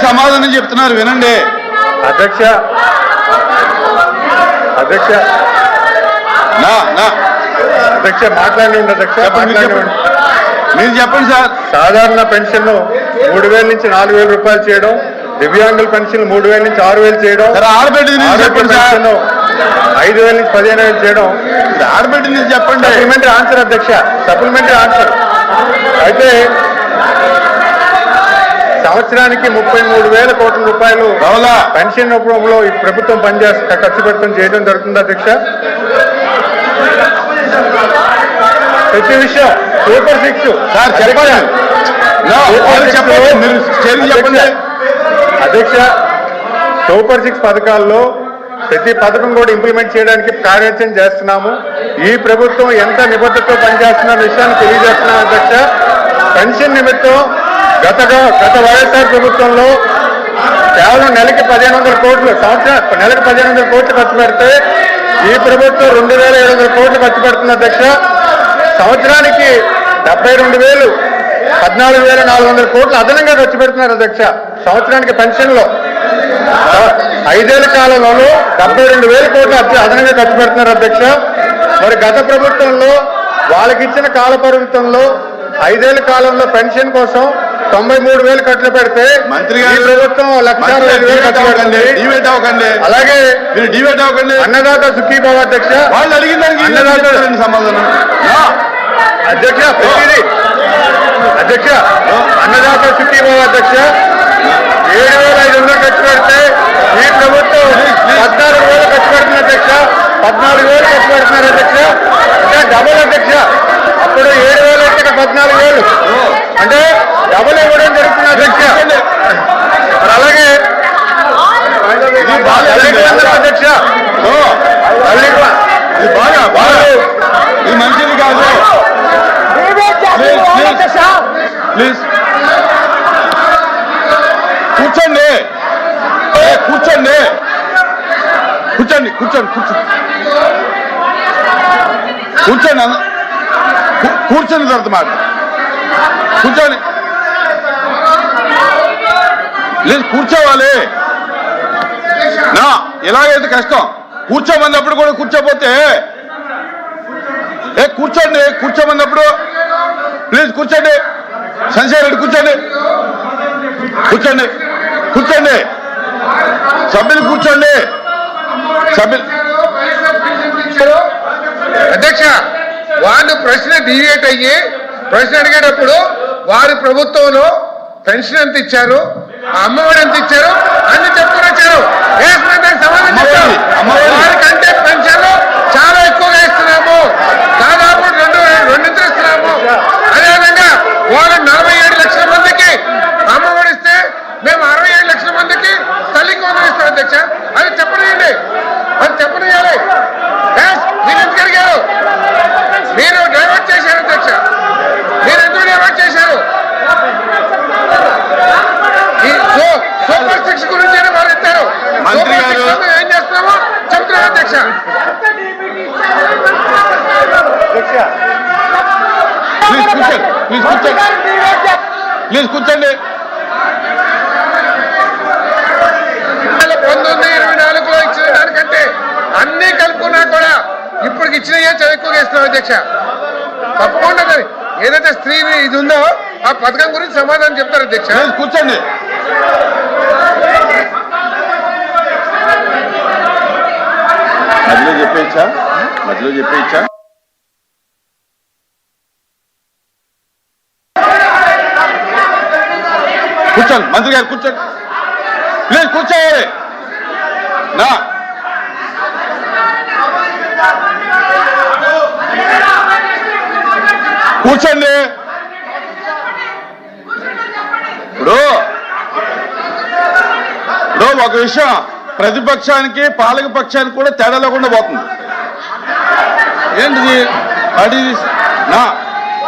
సమాధానం చెప్తున్నారు వినండి. అధ్యక్ష అధ్యక్ష అధ్యక్ష మాట్లాడండి. అధ్యక్ష మీరు చెప్పండి సార్. సాధారణ పెన్షన్ 3,000 నుంచి 4,000 రూపాయలు చేయడం, దివ్యాంగుల పెన్షన్ 3,000 నుంచి 6,000 చేయడం, ఆడబెట్టి 5,000 నుంచి 15,000 చేయడం. ఆడబెట్టి నుంచి చెప్పండి. సప్లిమెంటరీ ఆన్సర్ అధ్యక్ష, సప్లిమెంటరీ ఆన్సర్. అయితే సంవత్సరానికి 33,000 కోట్ల రూపాయలు పెన్షన్ రూపంలో ఈ ప్రభుత్వం ఖర్చు పెడతాం చేయడం జరుగుతుంది అధ్యక్ష. ప్రతి విషయం సూపర్ 6 సార్ చెప్పండి అధ్యక్ష. సూపర్ 6 పథకాల్లో ప్రతి పథకం కూడా ఇంప్లిమెంట్ చేయడానికి కార్యాచరణ చేస్తున్నాము. ఈ ప్రభుత్వం ఎంత నిబద్ధతతో పనిచేస్తున్న విషయాన్ని తెలియజేస్తున్నాం అధ్యక్ష. పెన్షన్ నిమిత్తం గత వైఎస్ఆర్ ప్రభుత్వంలో కేవలం నెలకి 1,500 కోట్లు, నెలకు 1,500 కోట్లు ఖర్చు పెడితే ఈ ప్రభుత్వం 2,700 కోట్లు ఖర్చు పెడుతుంది అధ్యక్ష. సంవత్సరానికి 72,000, 14,400 కోట్లు అదనంగా ఖర్చు పెడుతున్నారు అధ్యక్ష సంవత్సరానికి పెన్షన్లో. 5 ఏళ్ల కాలంలో 72,000 కోట్లు అదనంగా ఖర్చు పెడుతున్నారు అధ్యక్ష. మరి గత ప్రభుత్వంలో వాళ్ళకిచ్చిన కాల పరిమితంలో 5 ఏళ్ల కాలంలో పెన్షన్ కోసం 93,000 ఖర్చు పెడితే మంత్రి గారి ప్రభుత్వం 1,60,000 ఖర్చు పెడుతుంది. అలాగే అన్నదాత సుఖీభావ అధ్యక్ష. వాళ్ళు అడిగిన అన్నదాత సమాధానం అధ్యక్ష. అధ్యక్ష అన్నదాత సుఖీభావ అధ్యక్ష 7,500 ఖర్చు పెడితే ఈ ప్రభుత్వం 14,000 ఖర్చు పెడుతుంది అధ్యక్ష. 14,000 ఖర్చు పెడుతున్నారు అధ్యక్ష. అంటే డబుల్ అధ్యక్ష. అప్పుడు 7,000 అంటే 14,000 అంటే డబుల్ ఇవ్వడం జరుగుతుంది అధ్యక్ష. మరి అలాగే అధ్యక్ష ఇది మంచిది కాదు. ప్లీజ్ కూర్చోండి కూర్చోండి కూర్చోండి కూర్చోండి కూర్చోండి కూర్చొని తర్వాత మాట కూర్చోండి. లేదు కూర్చోవాలి. ఎలాగైతే కష్టం కూర్చోమన్నప్పుడు కూడా కూర్చోపోతే కూర్చోండి. కూర్చోమన్నప్పుడు ప్లీజ్ కూర్చోండి. సంజయ్ రెడ్డి కూర్చోండి కూర్చోండి కూర్చోండి. సభ్యులు కూర్చోండి. సభ్యులు అధ్యక్ష వాళ్ళు ప్రశ్న డివేట్ అయ్యి ప్రశ్న అడిగేటప్పుడు వారి ప్రభుత్వంలో పెన్షన్ ఎంత ఇచ్చారు, అమ్మఒడి ఎంత ఇచ్చారు అన్ని చెప్పుకుని వచ్చారు. వారికంటే పెన్షన్లు చాలా ఎక్కువగా ఇస్తున్నాము. దాదాపు రెండింతలు ఇస్తున్నాము. అదేవిధంగా వాళ్ళు 47 లక్షల మందికి అమ్మఒడి ఇస్తే మేము 67 లక్షల మందికి తల్లికి వందలు ఇస్తాం అధ్యక్ష. అది చెప్పనియండి, అది చెప్పనియాలి. మీరు ఎందుకు అడిగారు? మీరు డైవర్ట్ చేశారు అధ్యక్ష. మీరు ఎందుకు డైవర్ట్ చేశారు? సూపర్ 6 గురించి వాళ్ళు ఇస్తారు. ఏం చేస్తున్నామో చెప్తున్నారు అధ్యక్ష. ప్లీజ్ కూర్చోండి. 1924లో ఇచ్చిన దానికంటే అన్ని కలుపుకున్నా కూడా ఇప్పుడు ఇచ్చినయే ఎక్కువగా ఇస్తున్నాం అధ్యక్ష. తప్పకుండా ఏదైతే స్త్రీ ఇది ఉందో ఆ పథకం గురించి సమాధానం చెప్తారు అధ్యక్ష. కూర్చోండి. మధ్యలో చెప్పేయచ్చా? కూర్చోండి. మంత్రి గారు కూర్చోండి. ప్లీజ్ కూర్చోవాలి. కూర్చోండి. ఇప్పుడు ఒక విషయం ప్రతిపక్షానికి పాలక పక్షానికి కూడా తేడా లేకుండా పోతుంది. ఏంటిది?